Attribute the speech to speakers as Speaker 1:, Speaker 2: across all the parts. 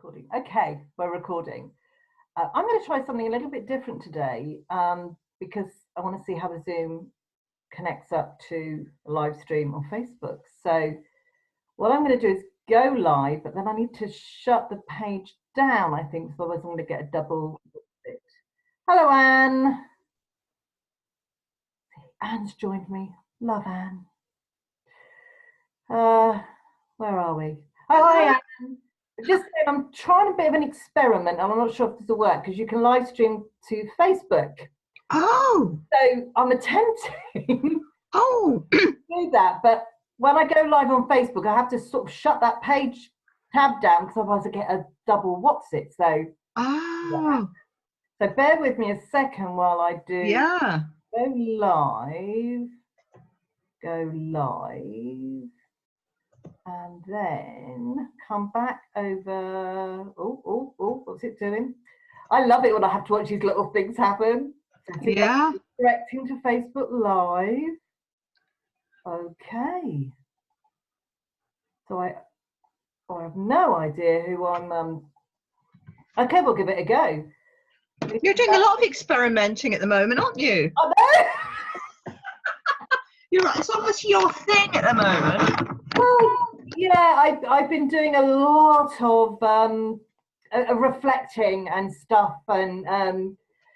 Speaker 1: Recording. Okay, we're recording. I'm going to try something a little bit different today because I want to see how the Zoom connects up to a live stream on Facebook. So what I'm going to do is go live, but then I need to shut the page down, I think, so otherwise I'm going to get a double bit. Hello, Anne. Anne's joined me. Love Anne. Where are we? Oh, hi, Anne. Just saying, I'm trying a bit of an experiment, and I'm not sure if this will work because you can live stream to Facebook.
Speaker 2: Oh.
Speaker 1: So I'm attempting
Speaker 2: Oh.
Speaker 1: to do that, but when I go live on Facebook, I have to sort of shut that page tab down because otherwise I get a double what's it. So,
Speaker 2: Oh.
Speaker 1: So bear with me a second while I do.
Speaker 2: Yeah.
Speaker 1: Go live. Go live. And then come back over. Oh, what's it doing? I love it when I have to watch these little things happen.
Speaker 2: Yeah.
Speaker 1: Directing to Facebook Live. Okay. So I have no idea who I'm. Okay, we'll give it a go.
Speaker 2: You're doing a lot of experimenting at the moment, aren't you?
Speaker 1: Oh, no.
Speaker 2: It's almost your thing at the moment.
Speaker 1: Well, yeah, I've been doing a lot of reflecting and stuff, and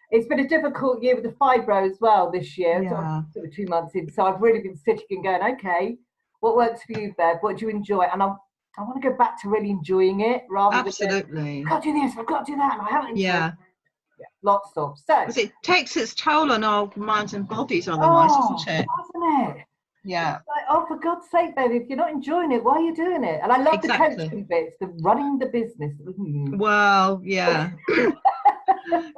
Speaker 1: it's been a difficult year with the fibro as well this year.
Speaker 2: Yeah.
Speaker 1: Sort of 2 months in, so I've really been sitting and going, okay, what works for you, Bev? What do you enjoy? And I want to go back to really enjoying it rather
Speaker 2: Absolutely.
Speaker 1: than I've got to do this, I've got to do that, and I haven't enjoyed it.
Speaker 2: Yeah.
Speaker 1: Lots of. So
Speaker 2: because it takes its toll on our minds and bodies otherwise, doesn't it?
Speaker 1: Doesn't it?
Speaker 2: Yeah.
Speaker 1: It's like, oh, for God's sake, baby, if you're not enjoying it, why are you doing it? And I love the coaching bits, the running the business.
Speaker 2: Well, yeah.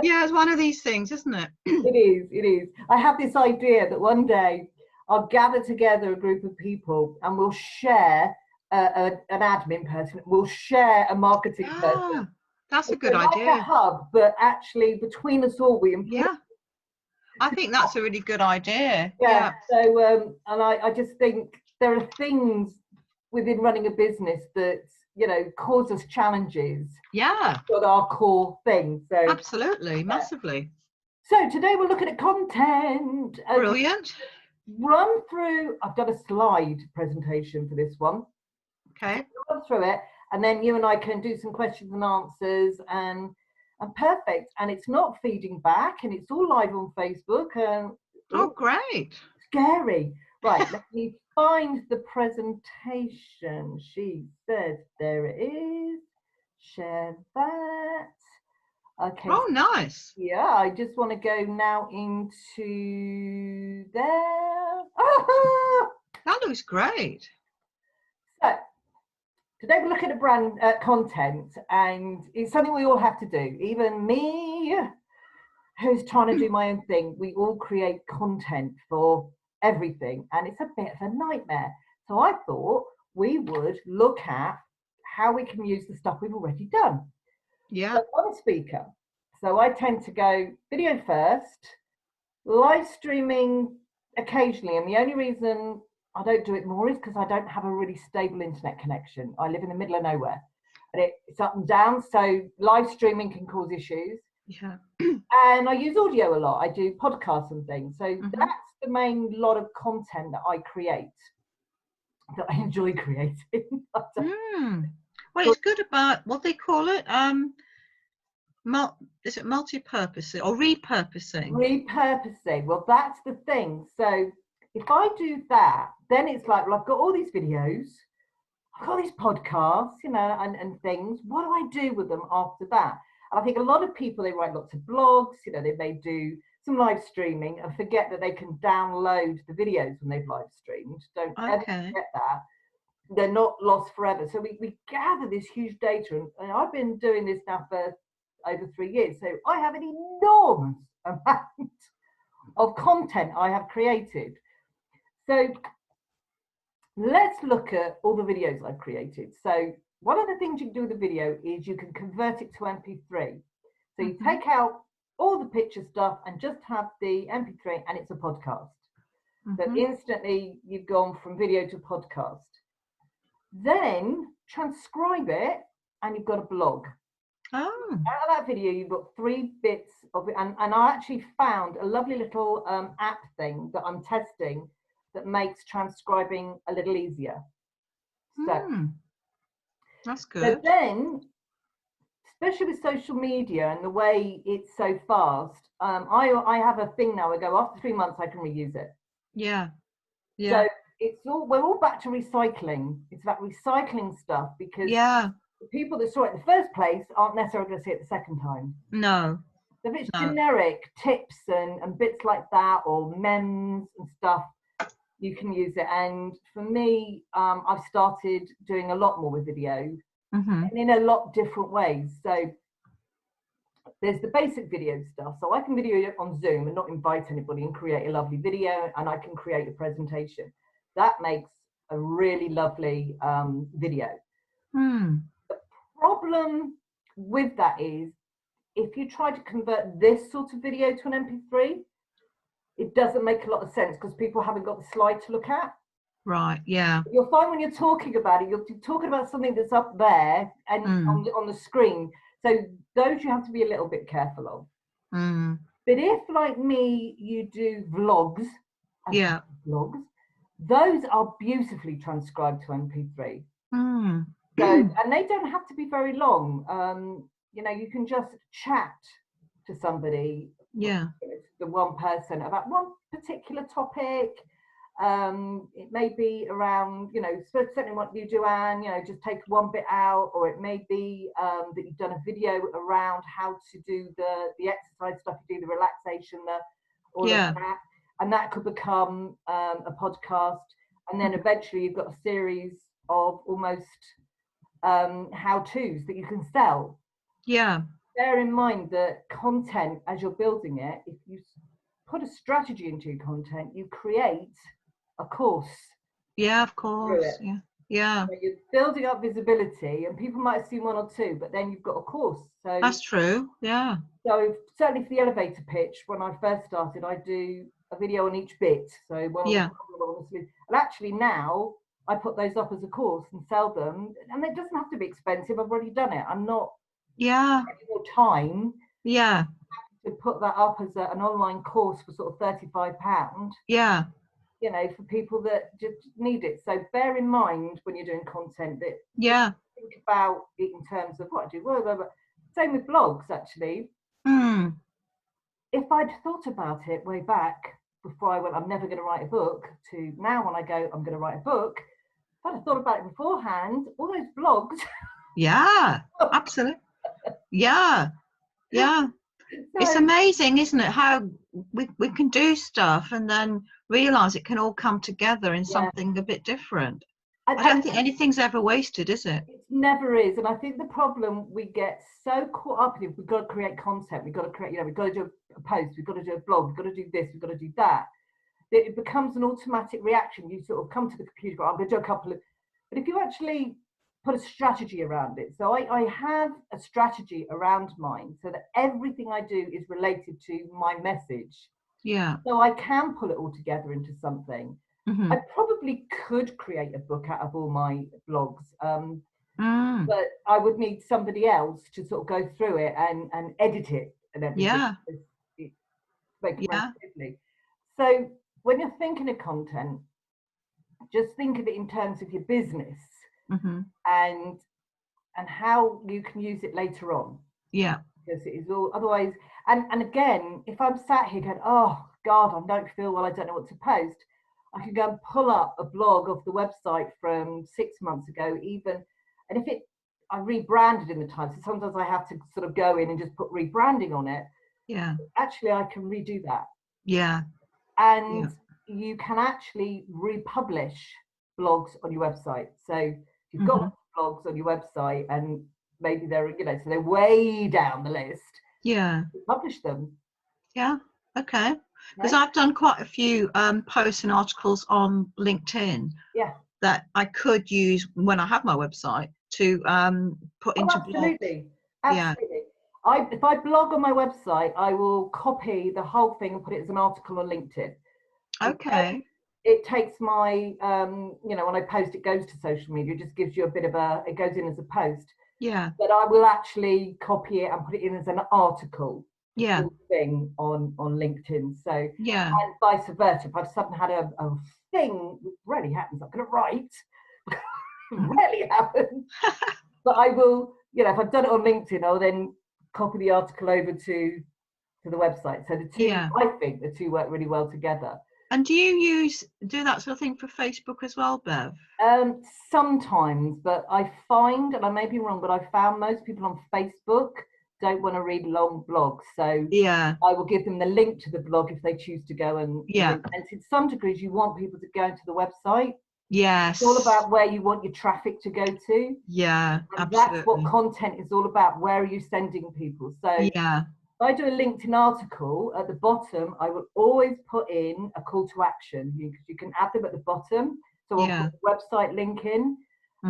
Speaker 2: Yeah, it's one of these things, isn't it?
Speaker 1: It is. I have this idea that one day I'll gather together a group of people and we'll share an admin person, we'll share a marketing person.
Speaker 2: That's a good
Speaker 1: like
Speaker 2: idea.
Speaker 1: A hub, but actually between us all, we improve.
Speaker 2: Yeah. I think that's a really good idea.
Speaker 1: Yeah. So, and I just think there are things within running a business that, you know, cause us challenges.
Speaker 2: Yeah.
Speaker 1: Got our core thing. So
Speaker 2: absolutely, massively.
Speaker 1: So today we're looking at content.
Speaker 2: Brilliant.
Speaker 1: Run through. I've done a slide presentation for this one.
Speaker 2: Okay.
Speaker 1: So run through it, and then you and I can do some questions and answers, and perfect. And it's not feeding back, and it's all live on Facebook.
Speaker 2: Oh, great!
Speaker 1: Scary. Right. Let me find the presentation. She said there it is. Share that. Okay.
Speaker 2: Oh, nice.
Speaker 1: Yeah, I just want to go now into there. Ah!
Speaker 2: That looks great.
Speaker 1: So today we're looking at brand content, and it's something we all have to do. Even me, who's trying to do my own thing, we all create content for everything, and it's a bit of a nightmare. So I thought we would look at how we can use the stuff we've already done.
Speaker 2: Yeah.
Speaker 1: So I'm a speaker. So I tend to go video first, live streaming occasionally. And the only reason I don't do it more is because I don't have a really stable internet connection. I live in the middle of nowhere and it's up and down. So live streaming can cause issues.
Speaker 2: Yeah.
Speaker 1: And I use audio a lot. I do podcasts and things. So that's the main lot of content that I create, that I enjoy creating.
Speaker 2: Well, it's good about what they call it. Is it multi-purposing or repurposing?
Speaker 1: Repurposing. Well, that's the thing. So if I do that, then it's like, well, I've got all these videos, I've got these podcasts, you know, and things. What do I do with them after that? And I think a lot of people, they write lots of blogs, you know, they may do some live streaming and forget that they can download the videos when they've live streamed. Don't ever forget that. They're not lost forever. So we gather this huge data, and I've been doing this now for over 3 years. So I have an enormous amount of content I have created. So let's look at all the videos I've created. So one of the things you can do with a video is you can convert it to MP3. So you take out all the picture stuff and just have the MP3 and it's a podcast. So instantly you've gone from video to podcast. Then transcribe it and you've got a blog.
Speaker 2: Oh.
Speaker 1: Out of that video, you've got 3 bits of it, and I actually found a lovely little app thing that I'm testing that makes transcribing a little easier. So,
Speaker 2: That's
Speaker 1: so
Speaker 2: good.
Speaker 1: then, especially with social media and the way it's so fast, I have a thing now. I go after 3 months, I can reuse it.
Speaker 2: Yeah.
Speaker 1: So we're all back to recycling. It's about recycling stuff because the people that saw it in the first place aren't necessarily going to see it the second time.
Speaker 2: No.
Speaker 1: So if it's generic tips and bits like that, or memes and stuff, you can use it. And for me, I've started doing a lot more with video, and in a lot different ways. So there's the basic video stuff. So I can video it on Zoom and not invite anybody and create a lovely video, and I can create a presentation. That makes a really lovely video. The problem with that is, if you try to convert this sort of video to an MP3, it doesn't make a lot of sense because people haven't got the slide to look at.
Speaker 2: Right, yeah.
Speaker 1: You'll find when you're talking about it, you're talking about something that's up there and on the screen. So those you have to be a little bit careful of. But if, like me, you do vlogs, those are beautifully transcribed to MP3. So, and they don't have to be very long. You know, you can just chat to somebody, the one person, about one particular topic. It may be around, you know, certainly what you do, Anne, you know, just take one bit out, or it may be that you've done a video around how to do the exercise stuff, you do the relaxation, all of that, and that could become a podcast, and then eventually you've got a series of almost how-tos that you can sell. Bear in mind that content, as you're building it, if you put a strategy into your content, you create a course.
Speaker 2: Of course. So
Speaker 1: you're building up visibility, and people might have seen 1 or 2, but then you've got a course. So
Speaker 2: that's true.
Speaker 1: So certainly for the elevator pitch, when I first started, I do a video on each bit. So and actually now I put those up as a course and sell them, and it doesn't have to be expensive. I've already done it. I'm not any more time to put that up as an online course for sort of £35. You know, for people that just need it. So bear in mind when you're doing content that think about it in terms of what I do. Same with blogs, actually. If I'd thought about it way back before I went, I'm never going to write a book, to now when I go, I'm going to write a book, if I'd have thought about it beforehand, all those blogs.
Speaker 2: Absolutely. It's amazing, isn't it, how we can do stuff and then realize it can all come together in something a bit different. I don't think anything's ever wasted, is it?
Speaker 1: It never is. And I think the problem, we get so caught up in it, we've got to create content, we've got to create, you know, we've got to do a post, we've got to do a blog, we've got to do this, we've got to do that. It becomes an automatic reaction. You sort of come to the computer, I'm going to do a couple of, but if you actually put a strategy around it. So I have a strategy around mine so that everything I do is related to my message. So I can pull it all together into something. I probably could create a book out of all my blogs, but I would need somebody else to sort of go through it and edit it and everything. Make it relatively. So when you're thinking of content, just think of it in terms of your business. And how you can use it later on. Because it is all otherwise. And again, if I'm sat here going, oh God, I don't feel well, I don't know what to post, I can go and pull up a blog off the website from 6 months ago, even. And if I rebranded in the time, so sometimes I have to sort of go in and just put rebranding on it. Actually, I can redo that. And you can actually republish blogs on your website. So you've got blogs on your website and maybe they're, you know, so they're way down the list. Publish them.
Speaker 2: Okay. Because I've done quite a few posts and articles on LinkedIn that I could use when I have my website to put into
Speaker 1: absolutely. If I blog on my website, I will copy the whole thing and put it as an article on LinkedIn. It takes my, you know, when I post, it goes to social media. It just gives you a bit of it goes in as a post.
Speaker 2: Yeah.
Speaker 1: But I will actually copy it and put it in as an article.
Speaker 2: Yeah.
Speaker 1: Thing on LinkedIn. So
Speaker 2: yeah.
Speaker 1: And vice versa. If I've suddenly had a thing, which rarely happens, I'm going to write. Rarely happens. But I will, if I've done it on LinkedIn, I'll then copy the article over to the website. So the two, I think the two work really well together.
Speaker 2: And do you do that sort of thing for Facebook as well, Bev?
Speaker 1: Sometimes, but I find, and I may be wrong, but I found most people on Facebook don't want to read long blogs. So I will give them the link to the blog if they choose to go and and to some degrees you want people to go to the website.
Speaker 2: Yes.
Speaker 1: It's all about where you want your traffic to go to.
Speaker 2: Yeah,
Speaker 1: and
Speaker 2: absolutely.
Speaker 1: That's what content is all about. Where are you sending people? So if I do a LinkedIn article, at the bottom, I will always put in a call to action. You can add them at the bottom. So I'll put the website link in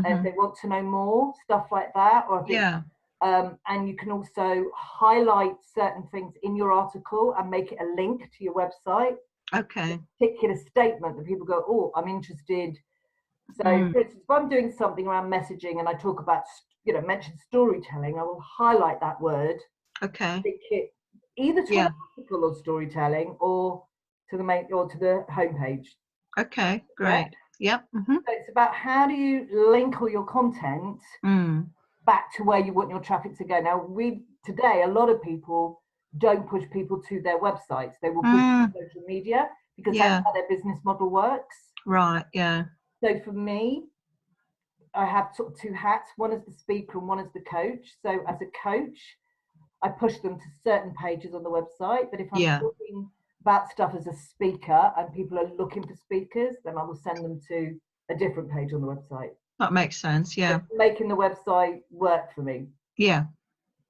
Speaker 1: if they want to know more, stuff like that. Or and you can also highlight certain things in your article and make it a link to your website.
Speaker 2: Okay.
Speaker 1: A particular statement that people go, oh, I'm interested. So for instance, if I'm doing something around messaging and I talk about, mention storytelling, I will highlight that word.
Speaker 2: Okay.
Speaker 1: Link it either to an article or storytelling or to the main or to the homepage.
Speaker 2: Okay, great. Yep.
Speaker 1: So it's about how do you link all your content back to where you want your traffic to go. Now, today, a lot of people don't push people to their websites. They will push to social media because that's how their business model works.
Speaker 2: Right, yeah.
Speaker 1: So for me, I have sort of two hats. One is the speaker and one is the coach. So as a coach, I push them to certain pages on the website. But if I'm talking about stuff as a speaker and people are looking for speakers, then I will send them to a different page on the website.
Speaker 2: That makes sense, yeah.
Speaker 1: So making the website work for me.
Speaker 2: Yeah.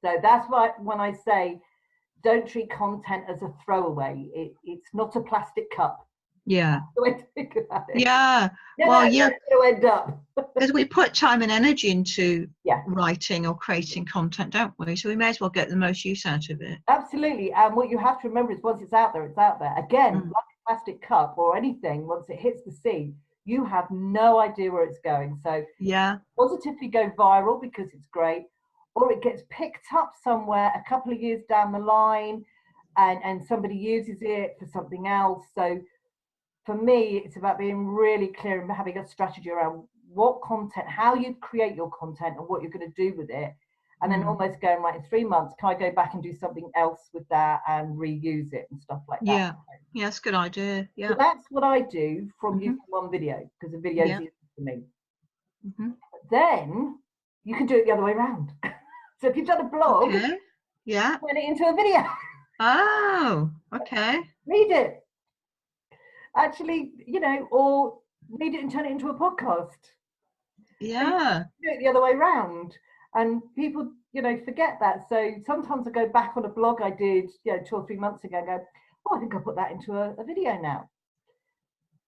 Speaker 1: So that's why when I say don't treat content as a throwaway, it's not a plastic cup.
Speaker 2: Yeah.
Speaker 1: That's the way to think about it.
Speaker 2: Yeah.
Speaker 1: Well, yeah. To end up.
Speaker 2: Because we put time and energy into writing or creating content, don't we? So we may as well get the most use out of it.
Speaker 1: Absolutely. And what you have to remember is once it's out there, it's out there. Again, like a plastic cup or anything, once it hits the sea, you have no idea where it's going. So positively go viral because it's great, or it gets picked up somewhere a couple of years down the line and somebody uses it for something else. So for me, it's about being really clear and having a strategy around what content, how you create your content and what you're going to do with it. And then almost going, right, in 3 months, can I go back and do something else with that and reuse it and stuff like that?
Speaker 2: Yeah, that's a good idea. Yeah.
Speaker 1: So that's what I do from using one video, because the video is easy for me. Then you can do it the other way around. So if you've done a blog, turn it into a video.
Speaker 2: Oh, okay.
Speaker 1: Read it. Actually, or read it and turn it into a podcast.
Speaker 2: Yeah.
Speaker 1: So do it the other way around. And people, forget that. So sometimes I go back on a blog I did, 2 or 3 months ago and go, oh, I think I'll put that into a video now.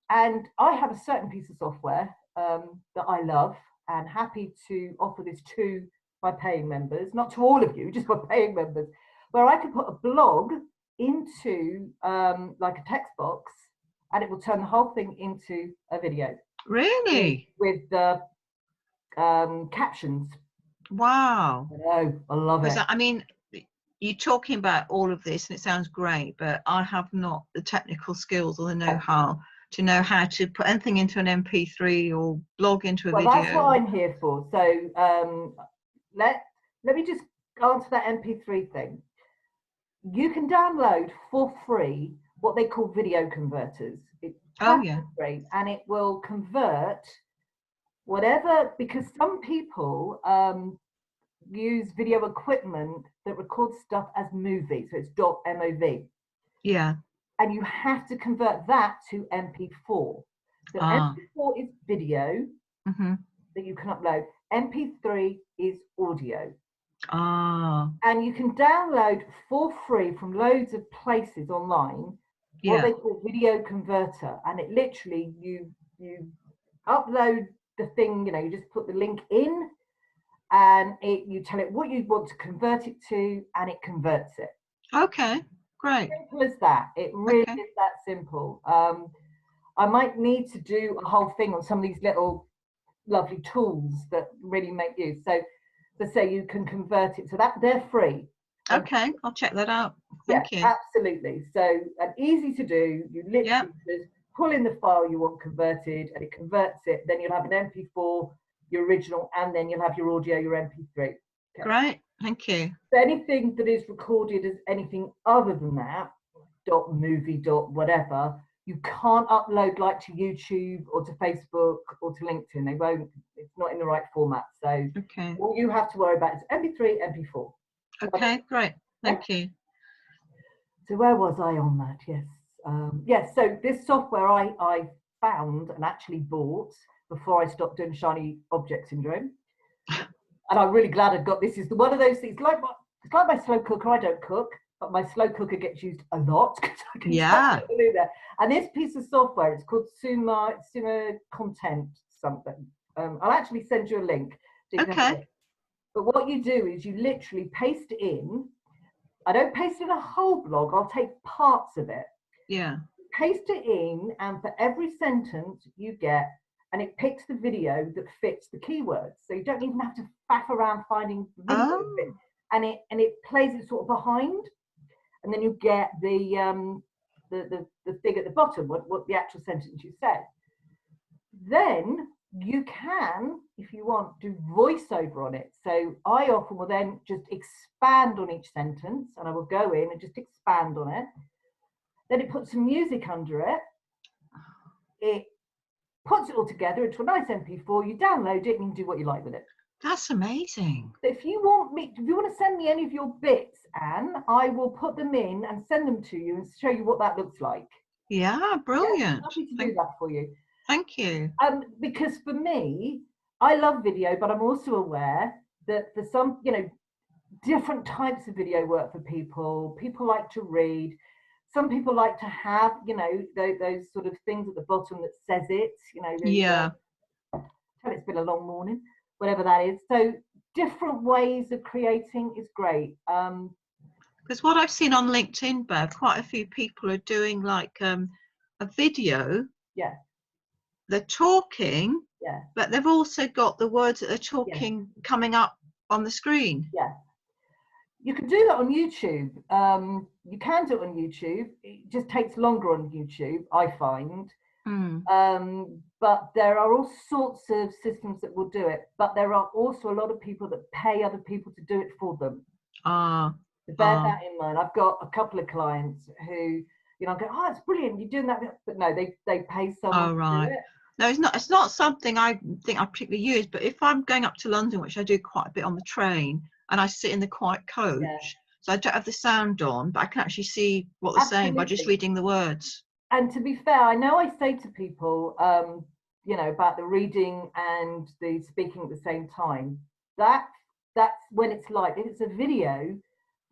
Speaker 1: And I have a certain piece of software that I love and happy to offer this to my paying members, not to all of you, just my paying members, where I can put a blog into like a text box and it will turn the whole thing into a video.
Speaker 2: Really?
Speaker 1: With the captions.
Speaker 2: Wow.
Speaker 1: I know, I love it.
Speaker 2: I mean, you're talking about all of this and it sounds great, but I have not the technical skills or the know-how to know how to put anything into an MP3 or blog into a video.
Speaker 1: That's what I'm here for. So let me just answer that MP3 thing. You can download for free what they call video converters. It's free, and it will convert whatever, because some people use video equipment that records stuff as movie, so it's .mov.
Speaker 2: Yeah.
Speaker 1: And you have to convert that to MP4. So MP4 is video that you can upload. MP3 is audio. And you can download for free from loads of places online what they call video converter, and it literally you upload the thing, you just put the link in and you tell it what you want to convert it to and it converts it.
Speaker 2: Okay, great.
Speaker 1: Simple as that. It really is that simple. I might need to do a whole thing on some of these little lovely tools that really make use. So So say you can convert it, so that they're free.
Speaker 2: Okay, I'll check that out. Thank you.
Speaker 1: Absolutely. So, and easy to do. You literally just pull in the file you want converted, and it converts it. Then you'll have an MP4, your original, and then you'll have your audio, your MP3. Okay.
Speaker 2: Great, thank you.
Speaker 1: So anything that is recorded as anything other than that, .movie, whatever, you can't upload like to YouTube or to Facebook or to LinkedIn. They won't. It's not in the right format. So all you have to worry about is MP3, MP4.
Speaker 2: Okay, great. Thank you.
Speaker 1: So where was I on that? Yes. Yes, so this software I found and actually bought before I stopped doing shiny object syndrome. And I'm really glad I got this. Is one of those things, it's like my slow cooker. I don't cook, but my slow cooker gets used a lot. I can do that. And this piece of software, it's called Suma Content something. I'll actually send you a link. So you but what you do is you literally paste in. I don't paste in a whole blog. I'll take parts of it.
Speaker 2: Yeah.
Speaker 1: Paste it in, and for every sentence you get, and it picks the video that fits the keywords. So you don't even have to faff around finding video bit. And it plays it sort of behind, and then you get the thing at the bottom, what the actual sentence you said. Then you can, if you want, do voiceover on it. So I often will then just expand on each sentence, and I will go in and just expand on it. Then it puts some music under it. It puts it all together into a nice MP4. You download it and you can do what you like with it.
Speaker 2: That's amazing.
Speaker 1: So if you want to send me any of your bits, Anne, I will put them in and send them to you and show you what that looks like.
Speaker 2: Yeah, brilliant.
Speaker 1: Yeah, I'm happy to do that for you.
Speaker 2: Thank you.
Speaker 1: Because for me, I love video, but I'm also aware that for some, different types of video work for people. People like to read. Some people like to have, those sort of things at the bottom that says it, tell it's been a long morning, whatever that is. So different ways of creating is great.
Speaker 2: Because what I've seen on LinkedIn, Bev, quite a few people are doing like a video.
Speaker 1: Yeah.
Speaker 2: They're talking, but they've also got the words that they're talking coming up on the screen.
Speaker 1: Yeah. You can do that on YouTube. You can do it on YouTube. It just takes longer on YouTube, I find. But there are all sorts of systems that will do it. But there are also a lot of people that pay other people to do it for them. So bear that in mind. I've got a couple of clients who, go, oh, it's brilliant, you're doing that. But no, they pay someone to do it.
Speaker 2: No, it's not something I think I particularly use, but if I'm going up to London, which I do quite a bit on the train, and I sit in the quiet coach, so I don't have the sound on, but I can actually see what they're saying by just reading the words.
Speaker 1: And to be fair, I know I say to people, about the reading and the speaking at the same time, that's when it's like, if it's a video,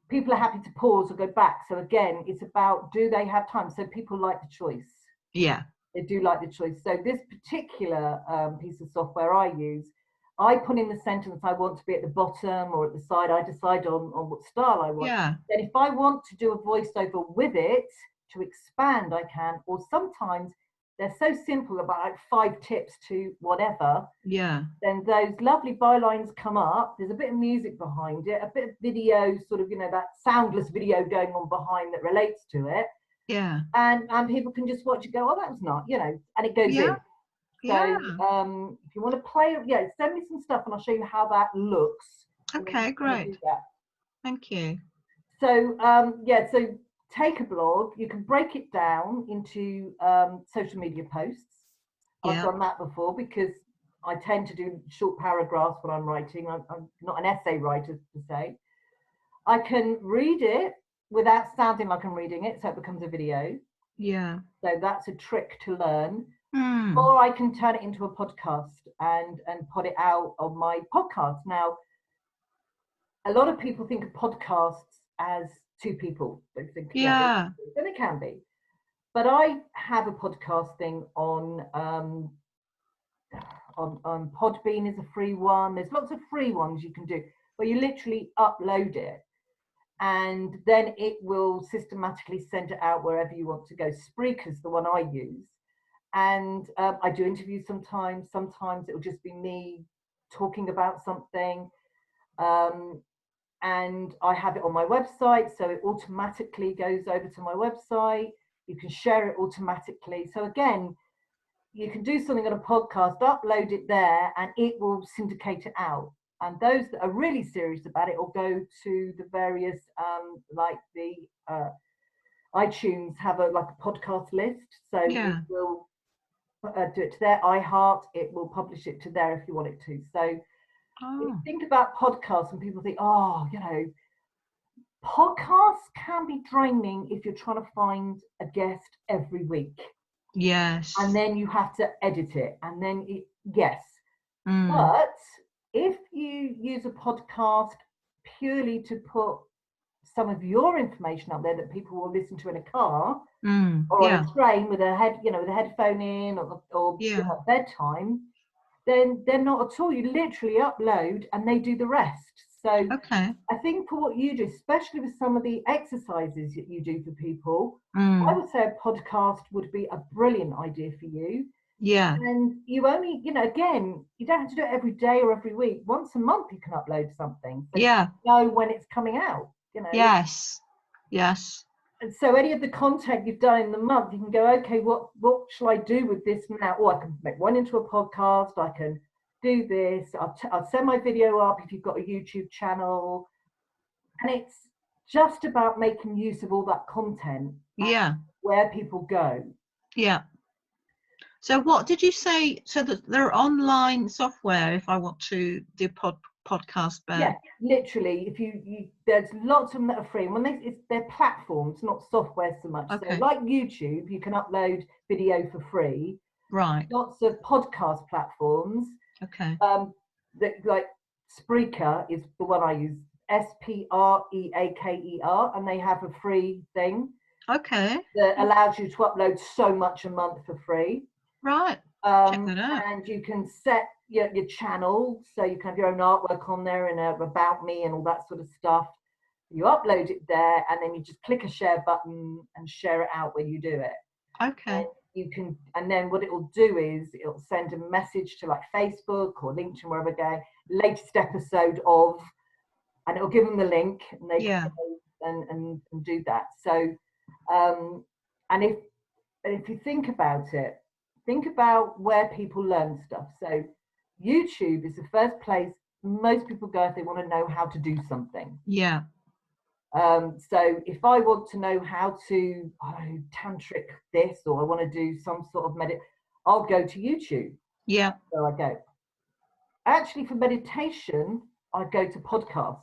Speaker 1: people are happy to pause or go back. So again, it's about, do they have time? So people like the choice.
Speaker 2: Yeah.
Speaker 1: They do like the choice. So this particular piece of software I use, I put in the sentence I want to be at the bottom or at the side. I decide on what style I want.
Speaker 2: Yeah.
Speaker 1: Then if I want to do a voiceover with it to expand, I can. Or sometimes they're so simple, about like 5 tips to whatever.
Speaker 2: Yeah.
Speaker 1: Then those lovely bylines come up. There's a bit of music behind it, a bit of video, sort of, that soundless video going on behind that relates to it.
Speaker 2: Yeah.
Speaker 1: And people can just watch it, go, oh, that was not, and it goes in. So if you want to play, send me some stuff and I'll show you how that looks.
Speaker 2: Okay, great. Thank you.
Speaker 1: So so take a blog, you can break it down into social media posts. I've done that before because I tend to do short paragraphs when I'm writing. I'm not an essay writer per se. I can read it without sounding like I'm reading it, so it becomes a video.
Speaker 2: Yeah.
Speaker 1: So that's a trick to learn. Or I can turn it into a podcast and put it out on my podcast. Now, a lot of people think of podcasts as 2 people. They think, and it can be. But I have a podcast thing on Podbean is a free one. There's lots of free ones you can do where you literally upload it, and then it will systematically send it out wherever you want to go. Spreaker's the one I use. And I do interviews sometimes. Sometimes it'll just be me talking about something. And I have it on my website, so it automatically goes over to my website. You can share it automatically. So again, you can do something on a podcast, upload it there, and it will syndicate it out. And those that are really serious about it will go to the various, like the iTunes have a podcast list. So it will do it to their iHeart. It will publish it to there if you want it to. So if you think about podcasts and people think, podcasts can be draining if you're trying to find a guest every week.
Speaker 2: Yes.
Speaker 1: And then you have to edit it. And then, But if you use a podcast purely to put some of your information up there that people will listen to in a car or on a train with a headphone in or at bedtime, then they're not at all. You literally upload and they do the rest. So I think for what you do, especially with some of the exercises that you do for people, I would say a podcast would be a brilliant idea for you.
Speaker 2: Yeah.
Speaker 1: And you only, again, you don't have to do it every day or every week. Once a month you can upload something. So you know when it's coming out,
Speaker 2: Yes.
Speaker 1: And so any of the content you've done in the month, you can go, okay, what shall I do with this now? Oh, I can make one into a podcast. I can do this. I'll send my video up if you've got a YouTube channel. And it's just about making use of all that content. Where people go.
Speaker 2: Yeah. So what did you say? So that there are online software if I want to do podcast back.
Speaker 1: Yeah, literally. If you there's lots of them that are free. When they're platforms, not software so much. So like YouTube, you can upload video for free.
Speaker 2: Right.
Speaker 1: Lots of podcast platforms.
Speaker 2: Okay.
Speaker 1: That like Spreaker is the one I use. Spreaker, and they have a free thing.
Speaker 2: Okay.
Speaker 1: That allows you to upload so much a month for free.
Speaker 2: Right. Check that out.
Speaker 1: And you can set your channel, so you can have your own artwork on there and about me and all that sort of stuff. You upload it there, and then you just click a share button and share it out when you do it.
Speaker 2: Okay.
Speaker 1: And then what it will do is it'll send a message to like Facebook or LinkedIn, wherever going, latest episode of, and it'll give them the link, and they can go and do that. So, and if you think about it, think about where people learn stuff. So YouTube is the first place most people go if they want to know how to do something.
Speaker 2: Yeah.
Speaker 1: So if I want to know how to tantric this, or I want to do some sort of I'll go to YouTube.
Speaker 2: Yeah.
Speaker 1: So I go. Actually, for meditation, I go to podcasts.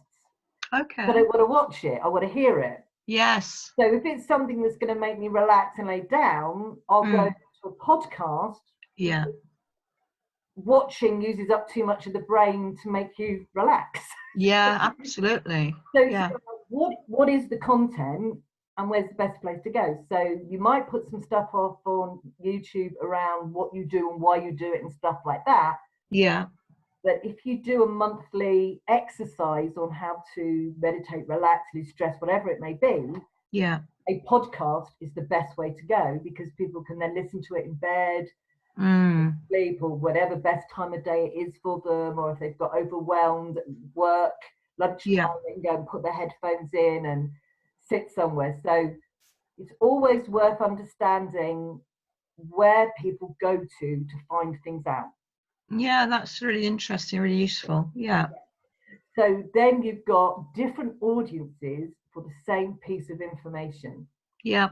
Speaker 2: Okay.
Speaker 1: But I don't want to watch it. I want to hear it.
Speaker 2: Yes.
Speaker 1: So if it's something that's going to make me relax and lay down, I'll go to a podcast.
Speaker 2: Yeah.
Speaker 1: Watching uses up too much of the brain to make you relax.
Speaker 2: Yeah, absolutely.
Speaker 1: So what is the content, and where's the best place to go? So you might put some stuff off on YouTube around what you do and why you do it and stuff like that.
Speaker 2: Yeah.
Speaker 1: But if you do a monthly exercise on how to meditate, relax, lose stress, whatever it may be, a podcast is the best way to go, because people can then listen to it in bed, sleep, or whatever best time of day it is for them, or if they've got overwhelmed at work, lunchtime, they can go and put their headphones in and sit somewhere. So it's always worth understanding where people go to find things out.
Speaker 2: Yeah, that's really interesting, really useful. Yeah.
Speaker 1: So then you've got different audiences for the same piece of information.
Speaker 2: Yeah.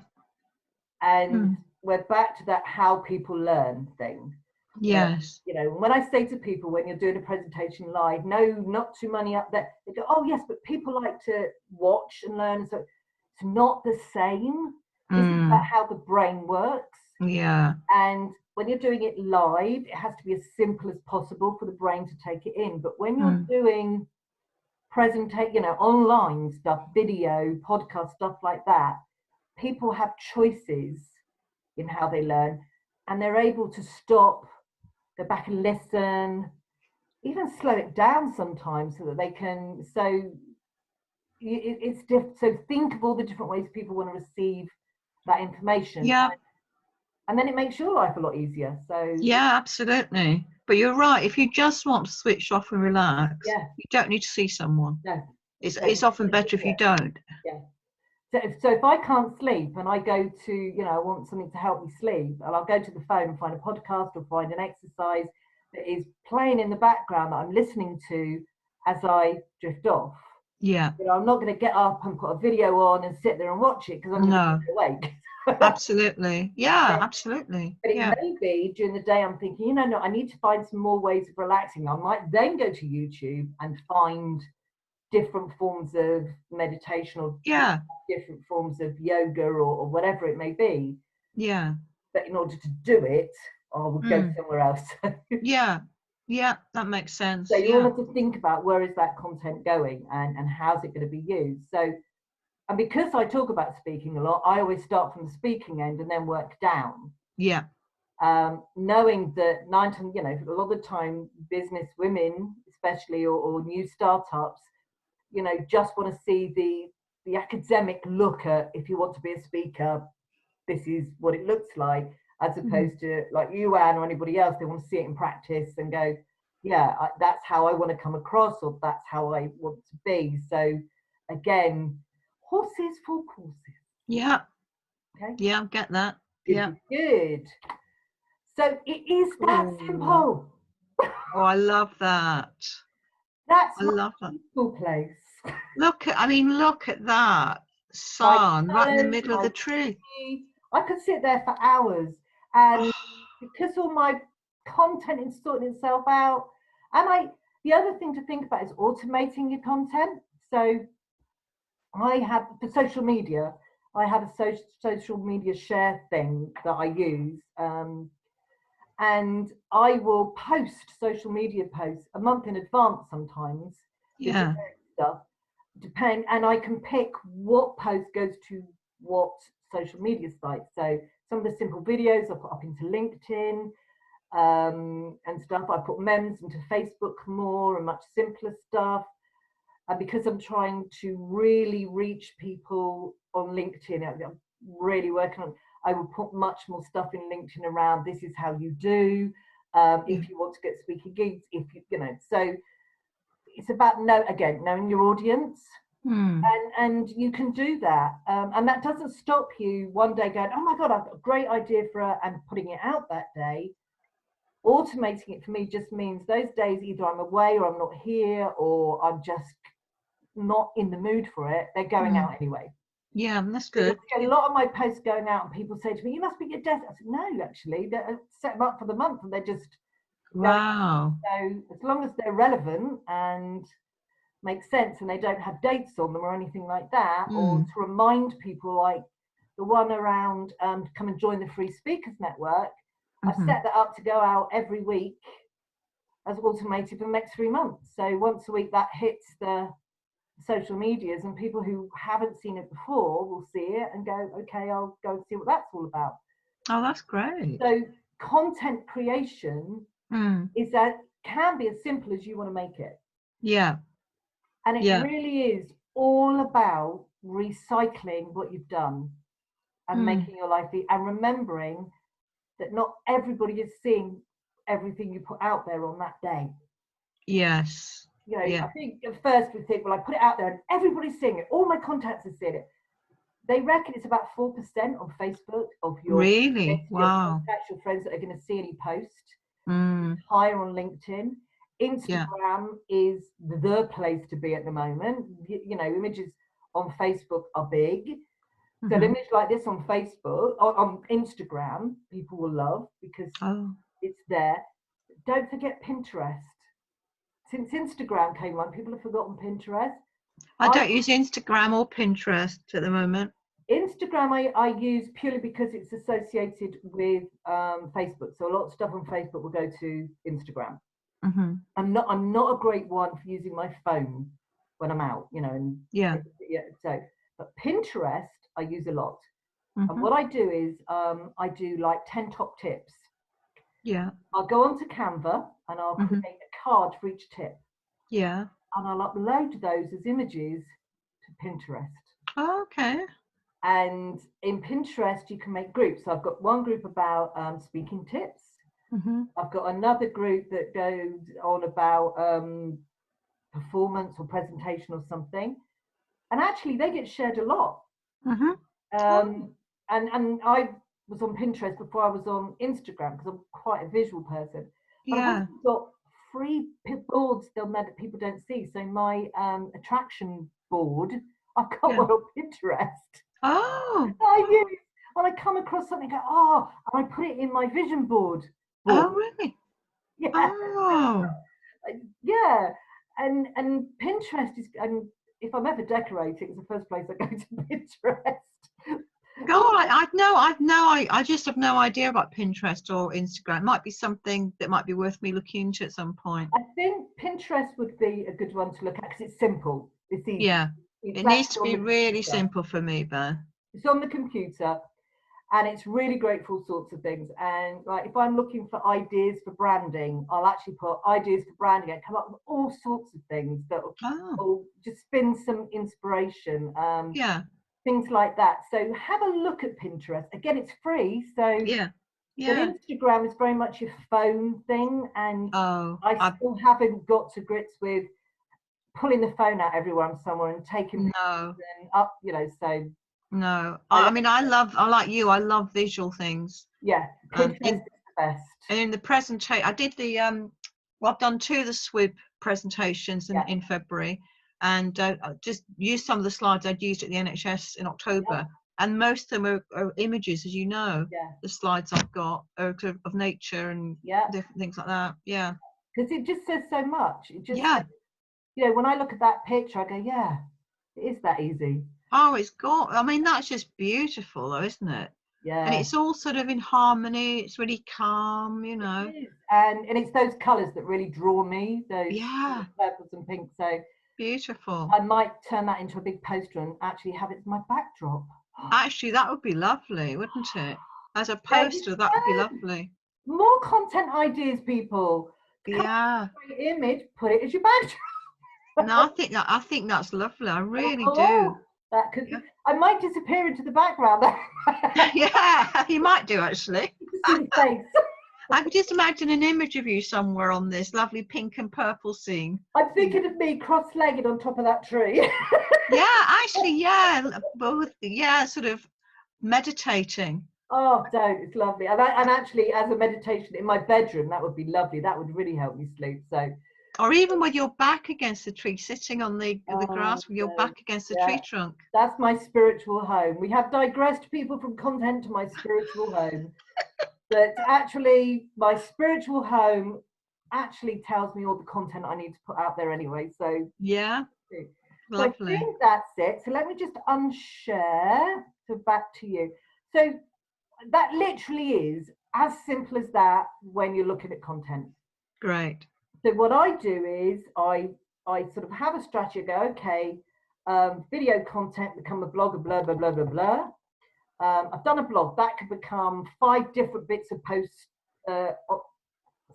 Speaker 1: And we're back to that how people learn thing.
Speaker 2: Yes.
Speaker 1: When I say to people, when you're doing a presentation live, no, not too many up there, they go, oh yes, but people like to watch and learn. So it's not the same. This is about how the brain works.
Speaker 2: Yeah.
Speaker 1: And when you're doing it live, it has to be as simple as possible for the brain to take it in. But when you're doing online stuff, video, podcast, stuff like that, people have choices in how they learn, and they're able to stop, go back and listen, even slow it down sometimes so that they can. So it's different. So think of all the different ways people want to receive that information.
Speaker 2: Yeah.
Speaker 1: And then it makes your life a lot easier. So
Speaker 2: yeah, absolutely. But you're right. If you just want to switch off and relax,
Speaker 1: Yeah.
Speaker 2: you don't need to see someone.
Speaker 1: No.
Speaker 2: It's often better if you don't.
Speaker 1: Yeah. So if I can't sleep and I go to, you know, I want something to help me sleep, and I'll go to the phone and find a podcast or find an exercise that is playing in the background that I'm listening to as I drift off.
Speaker 2: Yeah.
Speaker 1: You know, I'm not going to get up and put a video on and sit there and watch it because I'm going to be awake.
Speaker 2: Absolutely. Yeah, absolutely.
Speaker 1: But it
Speaker 2: Yeah.
Speaker 1: may be during the day I'm thinking, you know, no, I need to find some more ways of relaxing. I might then go to YouTube and find different forms of meditation or different forms of yoga or whatever it may be.
Speaker 2: Yeah.
Speaker 1: But in order to do it, I would go somewhere else.
Speaker 2: Yeah. Yeah, that makes sense.
Speaker 1: So you all have to think about where is that content going and how's it going to be used. So, and because I talk about speaking a lot, I always start from the speaking end and then work down.
Speaker 2: Yeah.
Speaker 1: Knowing that you know, a lot of the time, business women, especially, or new startups, you know, just want to see the academic look at, if you want to be a speaker, this is what it looks like, as opposed to like you, Anne, or anybody else, they want to see it in practice and go, yeah, that's how I want to come across, or that's how I want to be. So again, horses for courses.
Speaker 2: Yeah.
Speaker 1: Okay.
Speaker 2: Yeah, get that.
Speaker 1: Good, good. So it is that simple.
Speaker 2: Oh, I love that.
Speaker 1: That's
Speaker 2: I love that.
Speaker 1: Peaceful place.
Speaker 2: Look at that sun right in the middle of the tree.
Speaker 1: I could sit there for hours, and because all my content is sorting itself out, and the other thing to think about is automating your content. So I have, for social media, I have a social media share thing that I use, and I will post social media posts a month in advance sometimes.
Speaker 2: Yeah.
Speaker 1: Stuff and I can pick what post goes to what social media site. So some of the simple videos I put up into LinkedIn and stuff. I put memes into Facebook more and much simpler stuff. And because I'm trying to really reach people on LinkedIn, I'm really working on, I will put much more stuff in LinkedIn around this is how you do, if you want to get speaking gigs, if you know, so it's about knowing your audience. And you can do that, and that doesn't stop you one day going, oh my god, I've got a great idea for it, and putting it out that day. Automating it for me just means those days either I'm away or I'm not here or I'm just not in the mood for it, they're going out anyway.
Speaker 2: Yeah, that's good.
Speaker 1: A lot of my posts going out and people say to me, you must be at your desk. I said, no, actually, they set them up for the month and they're just
Speaker 2: wow.
Speaker 1: So as long as they're relevant and make sense and they don't have dates on them or anything like that, or to remind people, like the one around come and join the Free Speakers Network, I set that up to go out every week as automated for the next 3 months. So once a week that hits the social medias, and people who haven't seen it before will see it and go, okay, I'll go and see what that's all about.
Speaker 2: Oh, that's great.
Speaker 1: So content creation is that can be as simple as you want to make it.
Speaker 2: Yeah.
Speaker 1: And it really is all about recycling what you've done and making your life and remembering that not everybody is seeing everything you put out there on that day.
Speaker 2: Yes.
Speaker 1: You know, I think at first we think, well, I put it out there and everybody's seeing it. All my contacts are seeing it. They reckon it's about 4% on Facebook of your
Speaker 2: your
Speaker 1: contacts, your friends that are going to see any post. Higher on LinkedIn. Instagram is the place to be at the moment. You know, images on Facebook are big. So an image like this on Facebook, on Instagram, people will love because it's there. Don't forget Pinterest. Since Instagram came on, people have forgotten Pinterest.
Speaker 2: I don't use Instagram or Pinterest at the moment.
Speaker 1: Instagram I use purely because it's associated with Facebook. So a lot of stuff on Facebook will go to Instagram. I'm not a great one for using my phone when I'm out, you know. And so, but Pinterest I use a lot. And what I do is I do like 10 top tips.
Speaker 2: Yeah.
Speaker 1: I'll go onto Canva and I'll create a card for each tip.
Speaker 2: Yeah.
Speaker 1: And I'll upload those as images to Pinterest.
Speaker 2: Oh, okay.
Speaker 1: And in Pinterest, you can make groups. So I've got one group about speaking tips. I've got another group that goes on about performance or presentation or something, and actually they get shared a lot. And I was on Pinterest before I was on Instagram because I'm quite a visual person. But I've also got free boards that people don't see. So my attraction board, I've got one on Pinterest.
Speaker 2: Oh.
Speaker 1: I use when I come across something, I go, and I put it in my vision board.
Speaker 2: Oh, really?
Speaker 1: Yeah.
Speaker 2: Oh.
Speaker 1: Yeah. And Pinterest is, and if I'm ever decorating, it's the first place I go to Pinterest.
Speaker 2: God, I just have no idea about Pinterest or Instagram. It might be something that might be worth me looking into at some point.
Speaker 1: I think Pinterest would be a good one to look at because it's simple. It's easy.
Speaker 2: Yeah. It needs to be really simple for me, Ben.
Speaker 1: It's on the computer and it's really great for all sorts of things. And like if I'm looking for ideas for branding, I'll actually put ideas for branding and come up with all sorts of things that will just spin some inspiration. Things like that. So have a look at Pinterest. Again, it's free. So but Instagram is very much a phone thing, and I still haven't got to grips with pulling the phone out everywhere I'm somewhere and taking pictures and up, so.
Speaker 2: No, I mean, I like you, I love visual things.
Speaker 1: Yeah, Pinterest is the best.
Speaker 2: And in the presentation, I did the, I've done 2 of the SWIB presentations in February, and just used some of the slides I'd used at the NHS in October. And most of them are images, as you know. The slides I've got are of nature and different things like that. Yeah.
Speaker 1: Because it just says so much. It just says, when I look at that picture, I go, it is that easy.
Speaker 2: Oh, I mean, that's just beautiful though, isn't it?
Speaker 1: Yeah.
Speaker 2: And it's all sort of in harmony. It's really calm,
Speaker 1: It is. And it's those colours that really draw me, those purples and pinks. So
Speaker 2: beautiful.
Speaker 1: I might turn that into a big poster and actually have it as my backdrop.
Speaker 2: Actually, that would be lovely, wouldn't it? As a poster, that would be lovely.
Speaker 1: More content ideas, people.
Speaker 2: Yeah.
Speaker 1: Image, put it as your backdrop.
Speaker 2: No, I think that's lovely. I really do.
Speaker 1: That could. I might disappear into the background.
Speaker 2: Yeah, you might do actually. I could just imagine an image of you somewhere on this lovely pink and purple scene.
Speaker 1: I'm thinking of me cross-legged on top of that tree.
Speaker 2: Yeah, actually, both. Yeah, sort of meditating.
Speaker 1: Oh, don't! It's lovely. And actually, as a meditation in my bedroom, that would be lovely. That would really help me sleep. So.
Speaker 2: Or even with your back against the tree, sitting on the grass with your back against the tree trunk.
Speaker 1: That's my spiritual home. We have digressed, people, from content to my spiritual home. But actually, my spiritual home actually tells me all the content I need to put out there anyway. So
Speaker 2: yeah,
Speaker 1: lovely. So I think that's it. So let me just unshare. So back to you. So that literally is as simple as that when you're looking at content.
Speaker 2: Great.
Speaker 1: So what I do is I sort of have a strategy. I go, okay, video content become a blogger, blah, blah, blah, blah, blah. I've done a blog that could become 5 different bits of posts,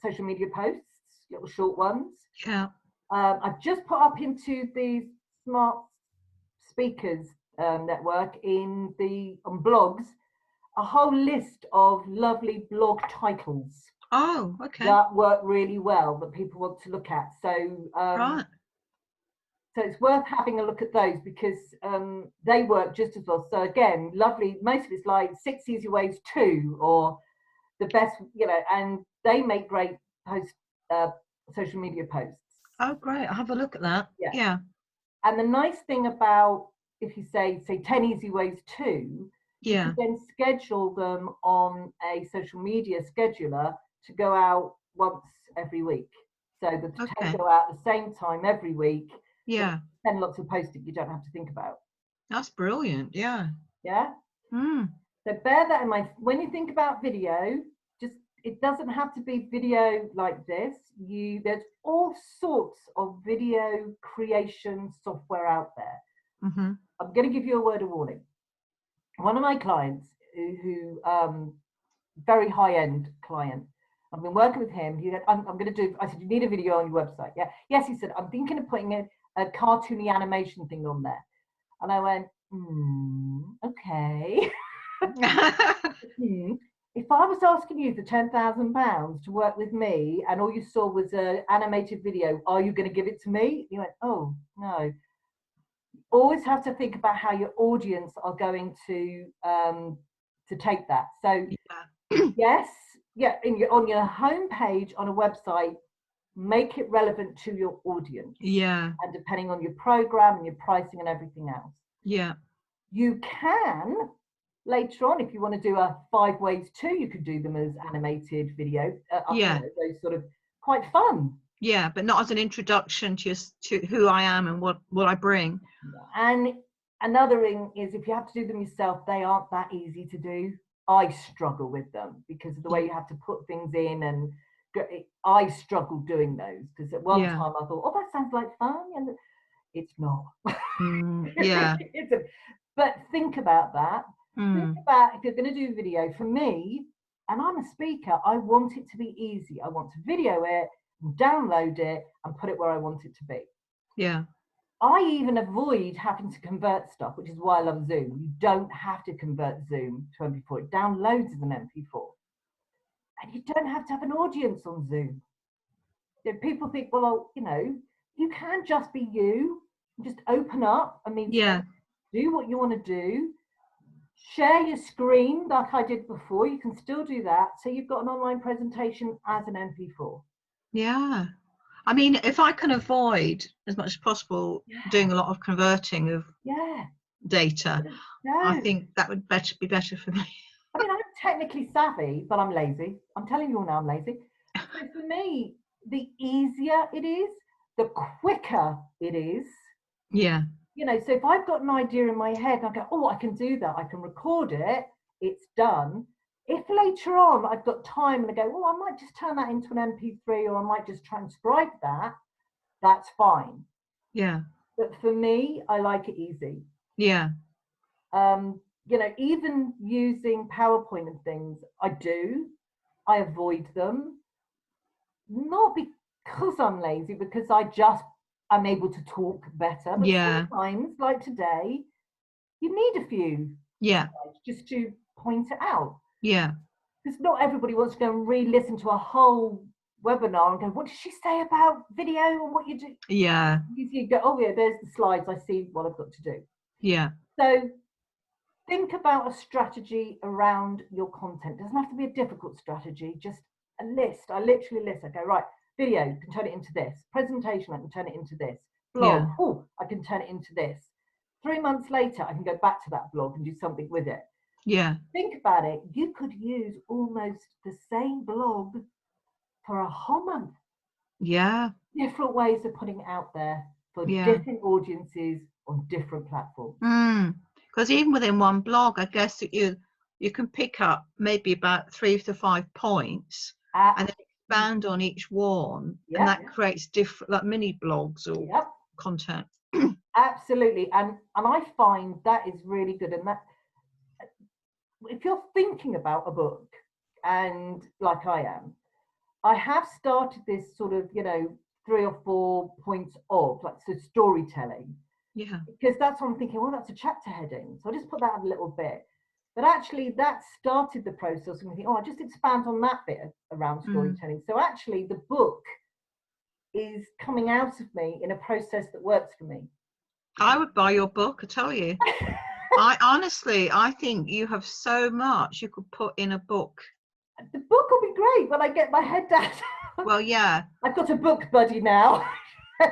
Speaker 1: social media posts, little short ones.
Speaker 2: Yeah.
Speaker 1: I've just put up into the Smart Speakers network on blogs a whole list of lovely blog titles.
Speaker 2: Oh, okay.
Speaker 1: That work really well that people want to look at. So
Speaker 2: right.
Speaker 1: So it's worth having a look at those because they work just as well. So again, lovely. Most of it's like 6 easy ways to, or the best, and they make great social media posts.
Speaker 2: Oh, great. I'll have a look at that. Yeah.
Speaker 1: And the nice thing about, if you say 10 easy ways to, you can then schedule them on a social media scheduler to go out once every week. So the 10 go out at the same time every week.
Speaker 2: Yeah.
Speaker 1: 10 lots of posting you don't have to think about.
Speaker 2: That's brilliant. Yeah.
Speaker 1: Yeah. So bear that in mind. When you think about video, it doesn't have to be video like this. There's all sorts of video creation software out there. I'm going to give you a word of warning. One of my clients who very high-end client, I've been working with him. He said, I'm going to do, I said, you need a video on your website. Yeah. Yes, he said, I'm thinking of putting a cartoony animation thing on there. And I went, okay. if I was asking you for £10,000 to work with me and all you saw was an animated video, are you going to give it to me? You went, oh, no. Always have to think about how your audience are going to take that. So, yes, yeah, on your homepage on a website, make it relevant to your audience.
Speaker 2: Yeah.
Speaker 1: And depending on your program and your pricing and everything else.
Speaker 2: Yeah.
Speaker 1: You can later on, if you want to do a 5 ways to, you could do them as animated video.
Speaker 2: Yeah.
Speaker 1: Those sort of quite fun.
Speaker 2: Yeah, but not as an introduction to who I am and what I bring.
Speaker 1: And another thing is, if you have to do them yourself, they aren't that easy to do. I struggle with them because of the way you have to put things in, and I struggle doing those because at one time I thought, oh, that sounds like fun, and it's not.
Speaker 2: Yeah.
Speaker 1: But think about that. Think about if you're going to do video. For me, and I'm a speaker, I want it to be easy. I want to video it, download it, and put it where I want it to be.
Speaker 2: Yeah.
Speaker 1: I even avoid having to convert stuff, which is why I love Zoom. You don't have to convert Zoom to MP4. It downloads as an MP4. And you don't have to have an audience on Zoom. People think, well, you can just be you. Just open up. I mean, do what you want to do. Share your screen like I did before. You can still do that. So you've got an online presentation as an MP4.
Speaker 2: Yeah. I mean, if I can avoid as much as possible doing a lot of converting of data, I think that would be better for me.
Speaker 1: I mean, I'm technically savvy, but I'm lazy. I'm telling you all now, I'm lazy. So for me, the easier it is, the quicker it is.
Speaker 2: Yeah.
Speaker 1: So if I've got an idea in my head and I go, oh, I can do that, I can record it, it's done. If later on I've got time and I go, well, I might just turn that into an MP3 or I might just transcribe that, that's fine.
Speaker 2: Yeah.
Speaker 1: But for me, I like it easy.
Speaker 2: Yeah.
Speaker 1: Even using PowerPoint and things, I avoid them. Not because I'm lazy, because I'm able to talk better. But sometimes, like today, you need a few slides just to point it out.
Speaker 2: Yeah.
Speaker 1: Because not everybody wants to go and re-listen to a whole webinar and go, what did she say about video and what you do?
Speaker 2: Yeah.
Speaker 1: You go, oh yeah, there's the slides. I see what I've got to do.
Speaker 2: Yeah.
Speaker 1: So think about a strategy around your content. It doesn't have to be a difficult strategy, just a list. I literally list. I go, right, video, I can turn it into this. Presentation, I can turn it into this. Blog, I can turn it into this. 3 months later, I can go back to that blog and do something with it.
Speaker 2: Yeah.
Speaker 1: Think about it. You could use almost the same blog for a whole month.
Speaker 2: Yeah.
Speaker 1: Different ways of putting it out there for different audiences on different platforms.
Speaker 2: Because even within one blog, I guess that you can pick up maybe about 3 to 5 points and then expand on each one, and that creates different, like mini blogs or content.
Speaker 1: Absolutely, and I find that is really good. And that, if you're thinking about a book, and like I am, I have started this sort of 3 or 4 points of storytelling.
Speaker 2: Yeah.
Speaker 1: Because that's what I'm thinking, well, that's a chapter heading. So I just put that a little bit. But actually that started the process and I think, I just expand on that bit around storytelling. So actually the book is coming out of me in a process that works for me.
Speaker 2: I would buy your book, I tell you. I think you have so much you could put in a book.
Speaker 1: The book will be great when I get my head down.
Speaker 2: Well, yeah.
Speaker 1: I've got a book buddy now.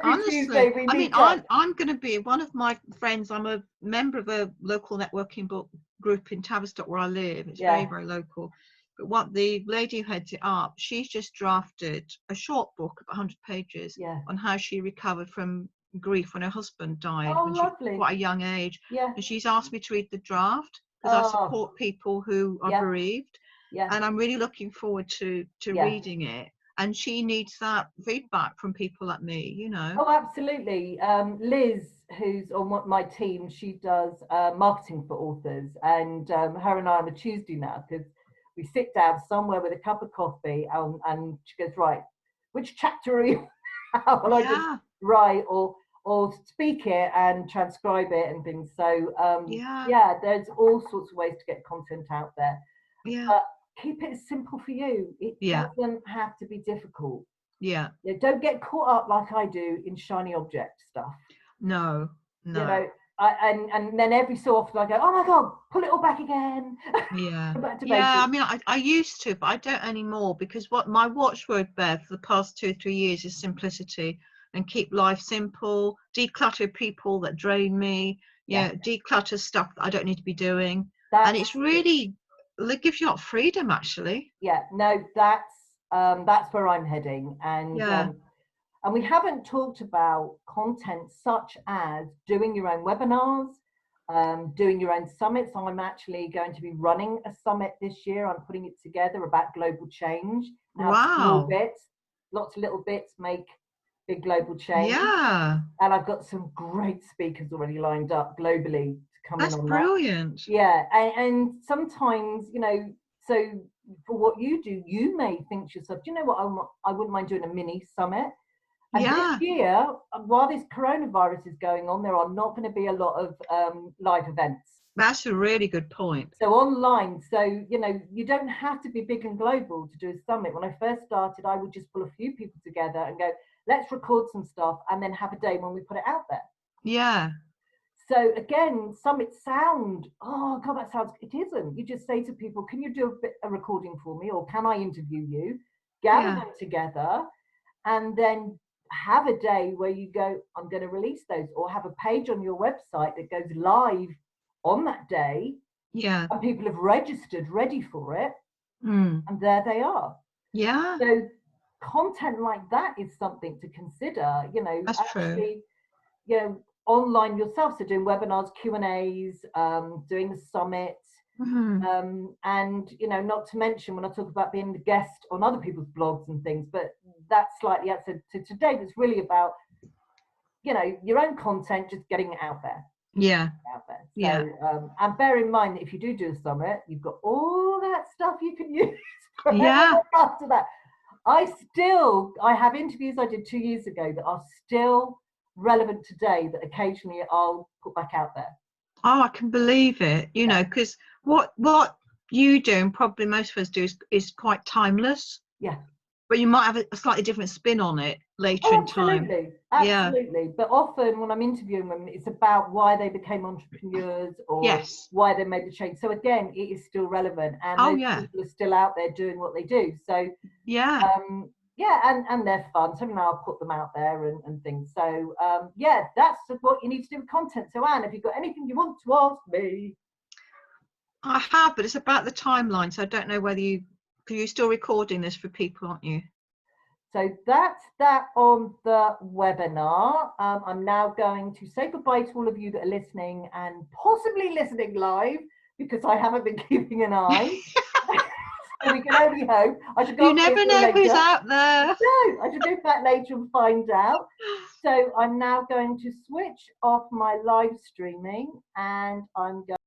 Speaker 2: Honestly, I mean, I'm going to be one of my friends. I'm a member of a local networking book group in Tavistock where I live. It's very, very local. But what the lady who heads it up, she's just drafted a short book of 100 pages on how she recovered from grief when her husband died when she was quite a young age. And she's asked me to read the draft because I support people who are bereaved. And I'm really looking forward to reading it. And she needs that feedback from people like me,
Speaker 1: Oh, absolutely. Liz, who's on my team, she does marketing for authors. And her and I on a Tuesday now, because we sit down somewhere with a cup of coffee and she goes, right, which chapter are you? And I just write or speak it and transcribe it and things. So, there's all sorts of ways to get content out there. keep it as simple for you. It doesn't have to be difficult.
Speaker 2: Yeah.
Speaker 1: Don't get caught up like I do in shiny object stuff.
Speaker 2: No.
Speaker 1: You know, and then every so often I go, oh my God, pull it all back again.
Speaker 2: Yeah.
Speaker 1: Back to
Speaker 2: Yeah.
Speaker 1: basics.
Speaker 2: I mean, I used to, but I don't anymore, because what my watchword, Bev, for the past 2 or 3 years is simplicity, and keep life simple, declutter people that drain me, declutter stuff that I don't need to be doing. And it's really, it gives you a lot of freedom, actually.
Speaker 1: Yeah, no, that's where I'm heading. And we haven't talked about content such as doing your own webinars, doing your own summits. I'm actually going to be running a summit this year. I'm putting it together about global change.
Speaker 2: Wow.
Speaker 1: Small bits, lots of little bits make big global change.
Speaker 2: Yeah.
Speaker 1: And I've got some great speakers already lined up globally to come in on
Speaker 2: brilliant.
Speaker 1: that. Yeah, and sometimes, you know, so for what you do, you may think to yourself, do you know what, I wouldn't mind doing a mini summit. And this year, while this coronavirus is going on, there are not going to be a lot of live events.
Speaker 2: That's a really good point.
Speaker 1: So online, so, you know, you don't have to be big and global to do a summit. When I first started, I would just pull a few people together and go, let's record some stuff and then have a day when we put it out there.
Speaker 2: Yeah.
Speaker 1: So again, summits sound, oh God, that sounds, it isn't. You just say to people, can you do a recording for me? Or can I interview you? Gather them together and then have a day where you go, I'm going to release those, or have a page on your website that goes live on that day.
Speaker 2: Yeah.
Speaker 1: And people have registered ready for it.
Speaker 2: And
Speaker 1: there they are.
Speaker 2: Yeah.
Speaker 1: So content like that is something to consider, you know.
Speaker 2: That's
Speaker 1: actually,
Speaker 2: true.
Speaker 1: You know, online yourself, so doing webinars, Q&As, doing the summit, and, you know, not to mention when I talk about being the guest on other people's blogs and things, but that's slightly outside. So today it's really about, you know, your own content, just getting it out there.
Speaker 2: Yeah.
Speaker 1: Out there. So, and bear in mind that if you do a summit, you've got all that stuff you can use after that. I have interviews I did 2 years ago that are still relevant today, that occasionally I'll put back out there.
Speaker 2: Oh, I can believe it. You know, because what you do, and probably most of us do, is quite timeless.
Speaker 1: Yeah.
Speaker 2: But you might have a slightly different spin on it later in time.
Speaker 1: Absolutely. But often when I'm interviewing them, it's about why they became entrepreneurs or why they made the change. So again, it is still relevant, and people are still out there doing what they do. So and they're fun. So now I'll put them out there and things. So that's what you need to do with content. So Anne, have you got anything you want to ask me?
Speaker 2: I have, but it's about the timeline, so I don't know whether you're still recording this for people, aren't you?
Speaker 1: So that's that on the webinar. I'm now going to say goodbye to all of you that are listening and possibly listening live, because I haven't been keeping an eye. So we can only hope.
Speaker 2: You never know who's out there.
Speaker 1: No, I should go back later and find out. So I'm now going to switch off my live streaming, and I'm going